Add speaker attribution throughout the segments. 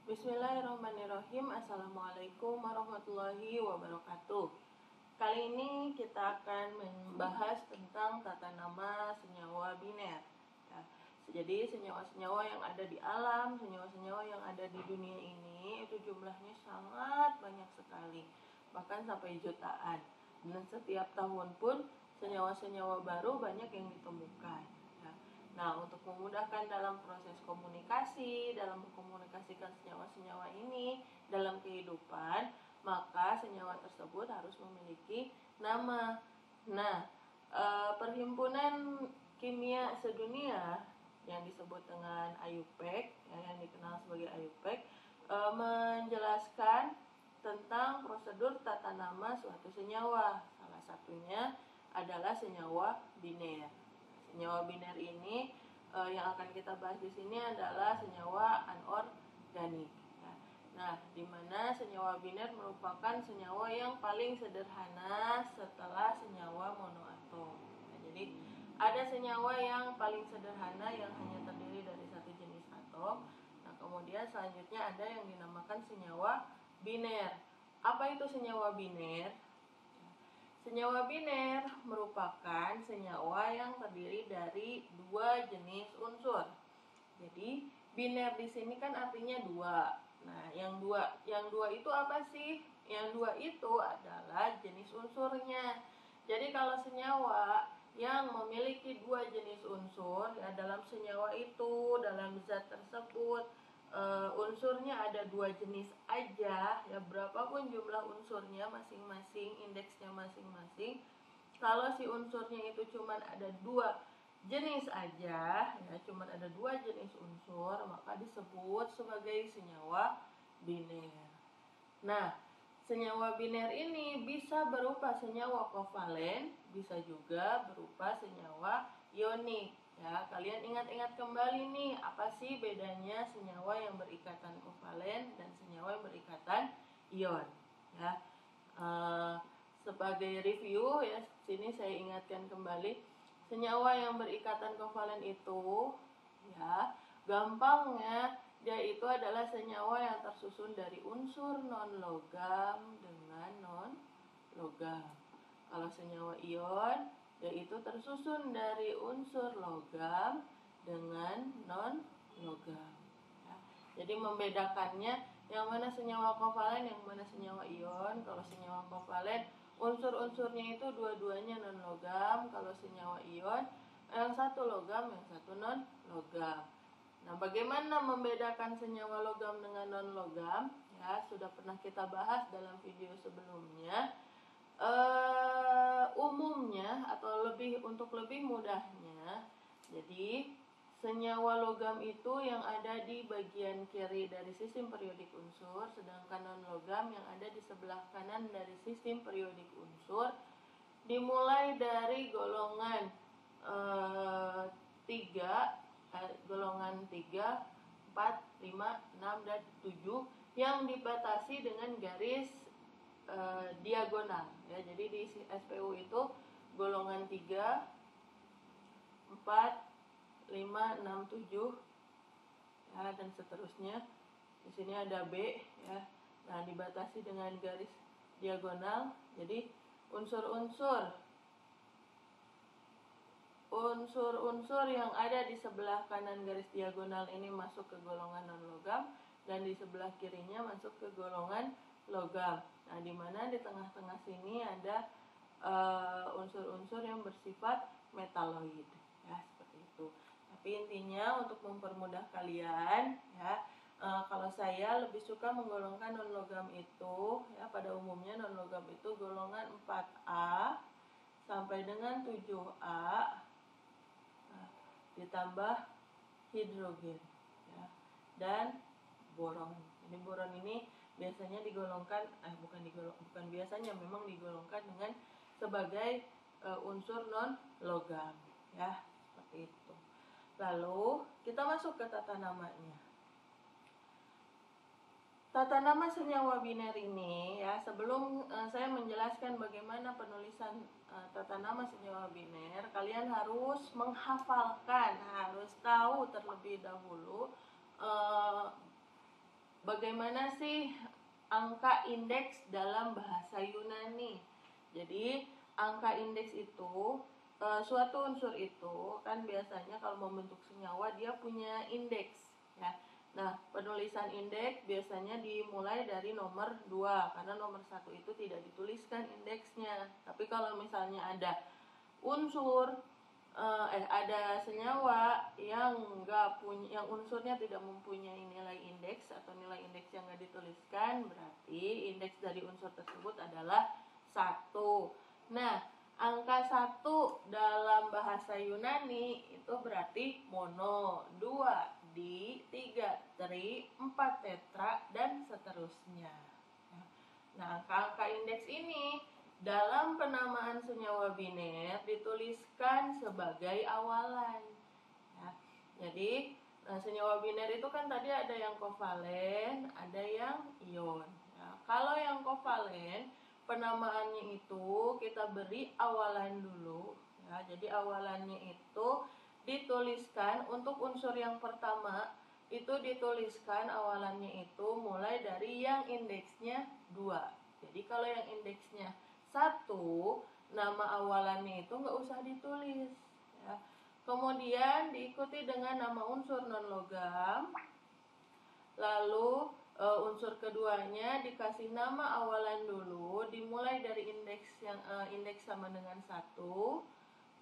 Speaker 1: Bismillahirrahmanirrahim. Assalamualaikum warahmatullahi wabarakatuh. Kali ini kita akan membahas tentang tata nama senyawa biner. Ya, jadi senyawa-senyawa yang ada di alam, senyawa-senyawa yang ada di dunia ini itu jumlahnya sangat banyak sekali, bahkan sampai jutaan. Dan setiap tahun pun senyawa-senyawa baru banyak yang ditemukan. Nah, untuk memudahkan dalam proses komunikasi, dalam mengkomunikasikan senyawa-senyawa ini dalam kehidupan, maka senyawa tersebut harus memiliki nama. Nah, Perhimpunan Kimia Sedunia yang disebut dengan IUPAC, yang dikenal sebagai IUPAC, menjelaskan tentang prosedur tata nama suatu senyawa. Salah satunya adalah senyawa biner. Senyawa biner ini yang akan kita bahas di sini adalah senyawa anorganik. Nah, di mana senyawa biner merupakan senyawa yang paling sederhana setelah senyawa monoatom. Nah, jadi ada senyawa yang paling sederhana yang hanya terdiri dari satu jenis atom. Nah, kemudian selanjutnya ada yang dinamakan senyawa biner. Apa itu senyawa biner? Senyawa biner merupakan senyawa yang terdiri dari dua jenis unsur. Jadi biner di sini kan artinya dua. Nah, yang dua itu apa sih? Yang dua itu adalah jenis unsurnya. Jadi kalau senyawa yang memiliki dua jenis unsur, ya dalam senyawa itu, dalam zat tersebut unsurnya ada dua jenis aja, ya berapapun jumlah unsurnya masing-masing, indeksnya masing-masing, kalau si unsurnya itu cuma ada dua jenis aja, ya cuma ada dua jenis unsur, maka disebut sebagai senyawa biner. Nah, senyawa biner ini bisa berupa senyawa kovalen, bisa juga berupa senyawa ionik. Ya, kalian ingat-ingat kembali nih, apa sih bedanya senyawa yang berikatan kovalen dan senyawa yang berikatan ion? Ya, sebagai review ya, sini saya ingatkan kembali, senyawa yang berikatan kovalen itu, ya, gampangnya dia itu adalah senyawa yang tersusun dari unsur non-logam dengan non-logam. Kalau senyawa ion, yaitu tersusun dari unsur logam dengan non-logam. Ya, jadi membedakannya yang mana senyawa kovalen, yang mana senyawa ion. Kalau senyawa kovalen, unsur-unsurnya itu dua-duanya non-logam. Kalau senyawa ion, yang satu logam, yang satu non-logam. Nah, bagaimana membedakan senyawa logam dengan non-logam? Ya, sudah pernah kita bahas dalam video sebelumnya. Umumnya atau untuk lebih mudahnya, jadi senyawa logam itu yang ada di bagian kiri dari sistem periodik unsur, sedangkan non-logam yang ada di sebelah kanan dari sistem periodik unsur, dimulai dari golongan 3, 4, 5, 6, dan 7 yang dibatasi dengan garis diagonal. Ya, jadi di SPU itu golongan 3, 4, 5, 6, 7, ya, dan seterusnya. Di sini ada B, ya. Nah, dibatasi dengan garis diagonal. Jadi unsur-unsur yang ada di sebelah kanan garis diagonal ini masuk ke golongan non-logam, dan di sebelah kirinya masuk ke golongan logam. Nah, di mana di tengah-tengah sini ada unsur-unsur yang bersifat metaloid, ya, seperti itu. Tapi intinya untuk mempermudah kalian, ya, kalau saya lebih suka menggolongkan non-logam itu, ya, pada umumnya non-logam itu golongan 4A sampai dengan 7A, ditambah hidrogen, ya, dan boron. Ini boron ini biasanya digolongkan, bukan biasanya, memang digolongkan dengan sebagai unsur non logam, ya, seperti itu. Lalu kita masuk ke tata namanya. Tata nama senyawa biner ini, ya, sebelum saya menjelaskan bagaimana penulisan tata nama senyawa biner, kalian harus menghafalkan, harus tahu terlebih dahulu bagaimana sih angka indeks dalam bahasa Yunani? Jadi angka indeks itu suatu unsur itu kan biasanya kalau membentuk senyawa dia punya indeks ya. Nah, penulisan indeks biasanya dimulai dari nomor 2 karena nomor 1 itu tidak dituliskan indeksnya. Tapi kalau misalnya ada unsur ada senyawa yang unsurnya tidak mempunyai nilai indeks atau nilai indeks yang nggak dituliskan, berarti indeks dari unsur tersebut adalah 1. Nah, angka 1 dalam bahasa Yunani itu berarti mono, 2 di, 3 tri, 4 tetra, dan seterusnya. Nah, angka-angka indeks ini dalam penamaan senyawa biner dituliskan sebagai awalan ya. Jadi senyawa biner itu kan tadi ada yang kovalen, ada yang ion ya. Kalau yang kovalen penamaannya itu kita beri awalan dulu ya. Jadi awalannya itu dituliskan untuk unsur yang pertama itu dituliskan awalannya itu mulai dari yang indeksnya 2. Jadi kalau yang indeksnya 1, nama awalannya itu nggak usah ditulis ya. Kemudian diikuti dengan nama unsur non logam. Lalu unsur keduanya dikasih nama awalan dulu, dimulai dari indeks yang indeks sama dengan 1.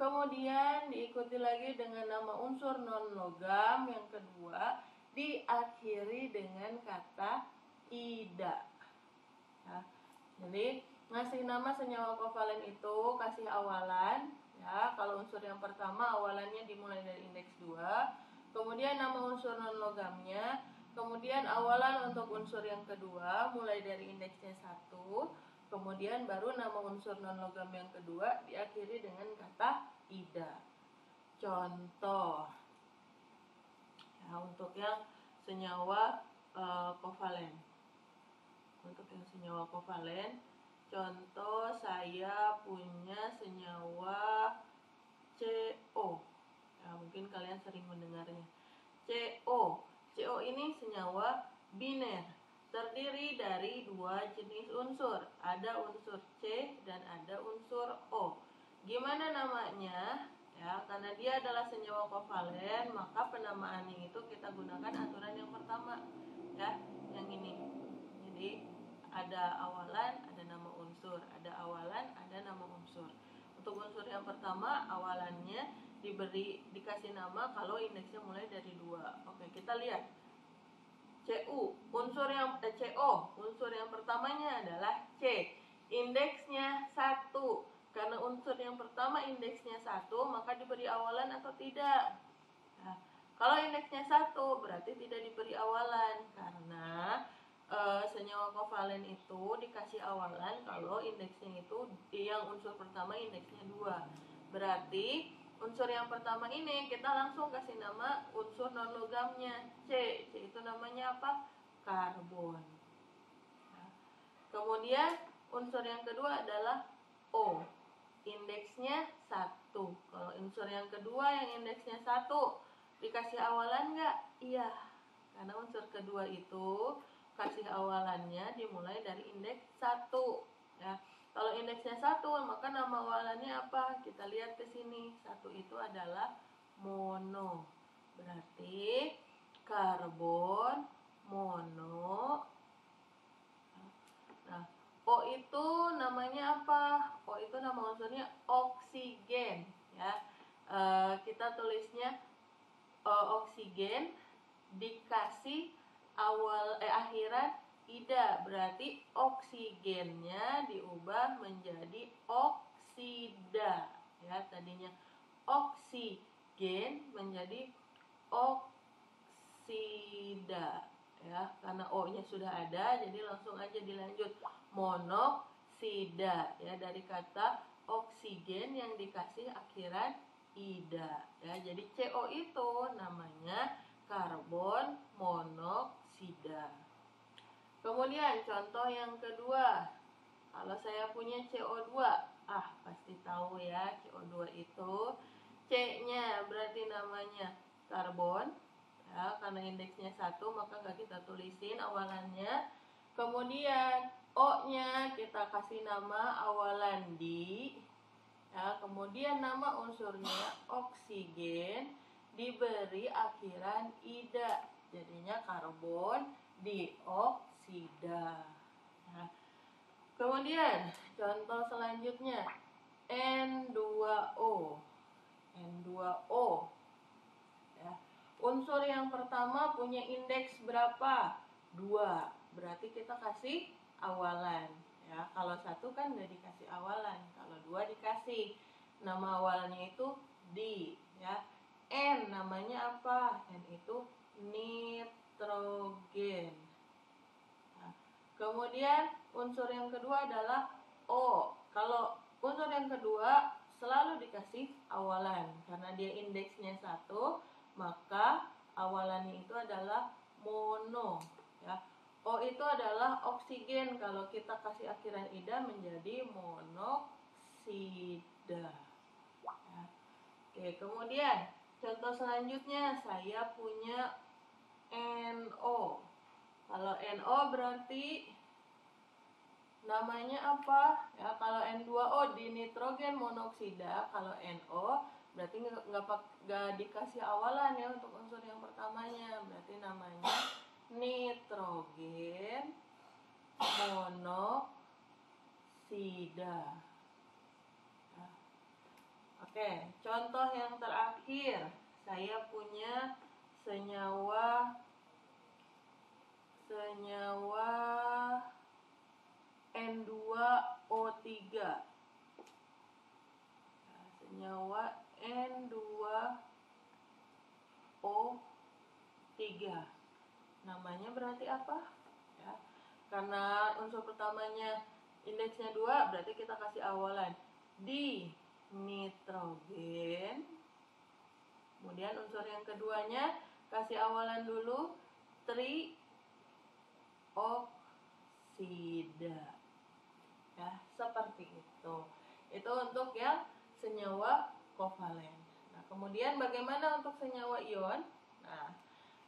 Speaker 1: Kemudian diikuti lagi dengan nama unsur non logam yang kedua, diakhiri dengan kata ida. Ya. Jadi ngasih nama senyawa kovalen itu kasih awalan ya. Kalau unsur yang pertama awalannya dimulai dari indeks 2, kemudian nama unsur non logamnya, kemudian awalan untuk unsur yang kedua mulai dari indeksnya 1, kemudian baru nama unsur non logam yang kedua diakhiri dengan kata ida. Contoh ya, untuk yang senyawa kovalen. Untuk yang senyawa kovalen, contoh saya punya senyawa CO. Ya, mungkin kalian sering mendengarnya. CO ini senyawa biner, terdiri dari 2 jenis unsur. Ada unsur C dan ada unsur O. Gimana namanya? Ya, karena dia adalah senyawa kovalen, maka penamaannya itu kita gunakan aturan yang pertama. Ya, yang ini. Jadi ada awalan, ada nama unsur, ada awalan, ada nama unsur. Untuk unsur yang pertama, awalannya dikasih nama kalau indeksnya mulai dari 2. Oke, kita lihat. CO, unsur yang pertamanya adalah C. Indeksnya 1. Karena unsur yang pertama indeksnya 1, maka diberi awalan atau tidak? Nah, kalau indeksnya 1 berarti tidak diberi awalan karena senyawa kovalen itu dikasih awalan kalau indeksnya itu yang unsur pertama indeksnya 2. Berarti unsur yang pertama ini kita langsung kasih nama unsur non logamnya C. C itu namanya apa? Karbon. Nah, kemudian unsur yang kedua adalah O. Indeksnya 1. Kalau unsur yang kedua yang indeksnya 1 dikasih awalan nggak? Iya. Karena unsur kedua itu kasih awalannya dimulai dari indeks 1 ya. Kalau indeksnya 1 maka nama awalannya apa? Kita lihat ke sini. 1 itu adalah mono. Berarti karbon mono. Nah, O itu namanya apa? O itu nama unsurnya oksigen ya. Kita tulisnya oksigen dikasih akhiran ida, berarti oksigennya diubah menjadi oksida ya. Tadinya oksigen menjadi oksida ya, karena O nya sudah ada jadi langsung aja dilanjut monoksida ya, dari kata oksigen yang dikasih akhiran ida ya. Jadi CO itu namanya karbon monoksida. Kemudian contoh yang kedua, kalau saya punya CO2, pasti tahu ya CO2 itu C-nya berarti namanya karbon ya, karena indeksnya 1 maka nggak kita tulisin awalannya. Kemudian O-nya kita kasih nama awalan di, ya, kemudian nama unsurnya oksigen diberi akhiran ida, jadinya karbon dioksida. Nah, kemudian contoh selanjutnya N2O. N2O, ya. Unsur yang pertama punya indeks berapa? 2. Berarti kita kasih awalan, ya. Kalau 1 kan nggak dikasih awalan, kalau 2 dikasih. Nama awalannya itu di, ya. N namanya apa? N itu nitrogen. Nah, kemudian unsur yang kedua adalah O. Kalau unsur yang kedua selalu dikasih awalan karena dia indeksnya 1, maka awalannya itu adalah mono, ya. O itu adalah oksigen, kalau kita kasih akhiran ida menjadi monoksida, ya. Oke, kemudian contoh selanjutnya saya punya NO. Kalau NO berarti namanya apa? Ya, kalau N2O di nitrogen monoksida, kalau NO berarti nggak dikasih awalan ya untuk unsur yang pertamanya, berarti namanya nitrogen monoksida. Nah, oke, contoh yang terakhir saya punya senyawa N2O3. Nah, senyawa N2O3. Namanya berarti apa? Ya, karena unsur pertamanya indeksnya 2, berarti kita kasih awalan di nitrogen. Kemudian unsur yang keduanya kasih awalan dulu trioksida. Ya, seperti itu. Itu untuk yang senyawa kovalen. Nah, kemudian bagaimana untuk senyawa ion? Nah,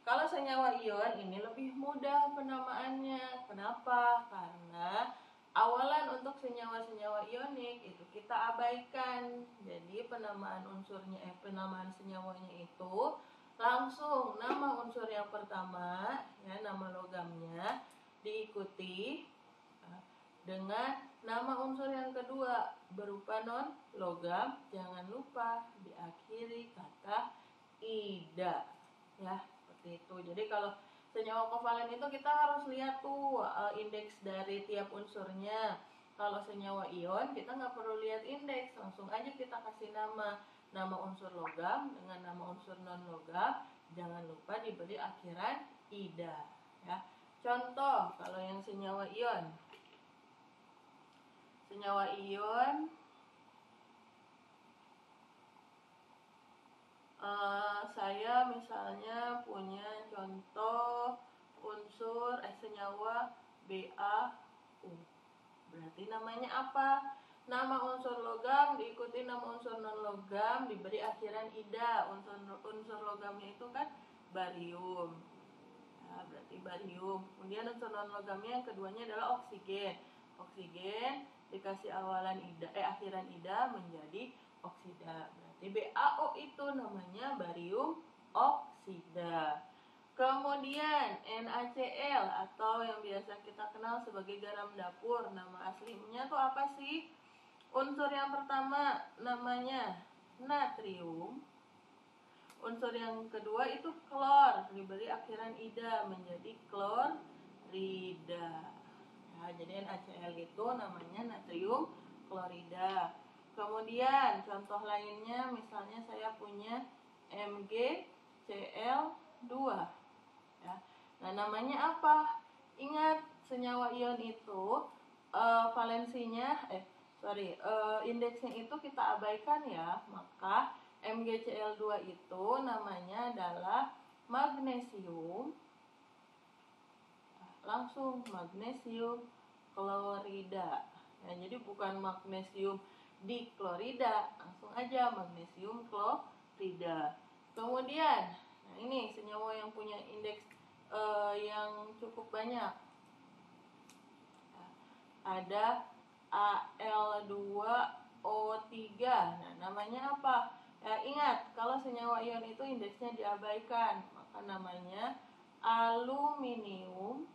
Speaker 1: kalau senyawa ion ini lebih mudah penamaannya. Kenapa? Karena awalan untuk senyawa-senyawa ionik itu kita abaikan. Jadi penamaan senyawanya itu langsung nama unsur yang pertama, ya, nama logamnya diikuti dengan nama unsur yang kedua berupa non logam, jangan lupa diakhiri kata ida, ya, seperti itu. Jadi kalau senyawa kovalen itu kita harus lihat tuh indeks dari tiap unsurnya. Kalau senyawa ion kita nggak perlu lihat indeks, langsung aja kita kasih nama unsur logam dengan nama unsur non logam, jangan lupa diberi akhiran ida, ya. Contoh kalau yang senyawa ion saya misalnya punya contoh unsur senyawa BaU. Berarti namanya apa? Nama unsur logam diikuti nama unsur non logam diberi akhiran ida. Unsur logamnya itu kan barium. Ya, berarti barium. Kemudian unsur non logamnya yang keduanya adalah oksigen. Oksigen dikasih awalan ida, akhiran ida menjadi oksida. Berarti BaO itu namanya barium oksida. Kemudian NaCl atau yang biasa kita kenal sebagai garam dapur, nama aslinya tuh apa sih? Unsur yang pertama namanya natrium. Unsur yang kedua itu klor, diberi akhiran ida menjadi klorida. Nah, jadi NaCl itu namanya natrium klorida. Kemudian contoh lainnya misalnya saya punya MgCl2. Ya. Nah, namanya apa? Ingat, senyawa ion itu indeksnya itu kita abaikan ya. Maka MgCl2 itu namanya adalah magnesium. Langsung magnesium klorida. Ya, jadi bukan magnesium diklorida, langsung aja magnesium klorida. Kemudian Nah, ini senyawa yang punya indeks yang cukup banyak. Ada Al2O3. Nah, namanya apa? Ya, ingat, kalau senyawa ion itu indeksnya diabaikan, maka namanya aluminium.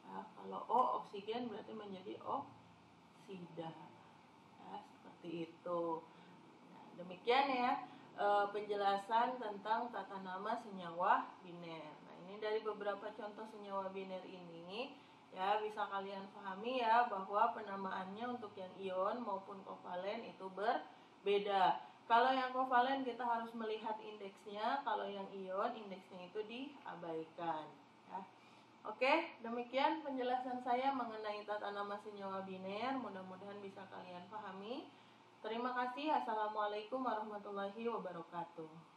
Speaker 1: Nah, kalau O oksigen berarti menjadi oksida. Nah, seperti itu. Nah, demikian ya penjelasan tentang tata nama senyawa biner. Nah, ini dari beberapa contoh senyawa biner ini ya bisa kalian pahami ya bahwa penamaannya untuk yang ion maupun kovalen itu berbeda. Kalau yang kovalen kita harus melihat indeksnya, kalau yang ion indeksnya itu diabaikan ya. Oke, demikian penjelasan saya mengenai tata nama senyawa biner. Mudah-mudahan bisa kalian pahami. Terima kasih. Assalamualaikum warahmatullahi wabarakatuh.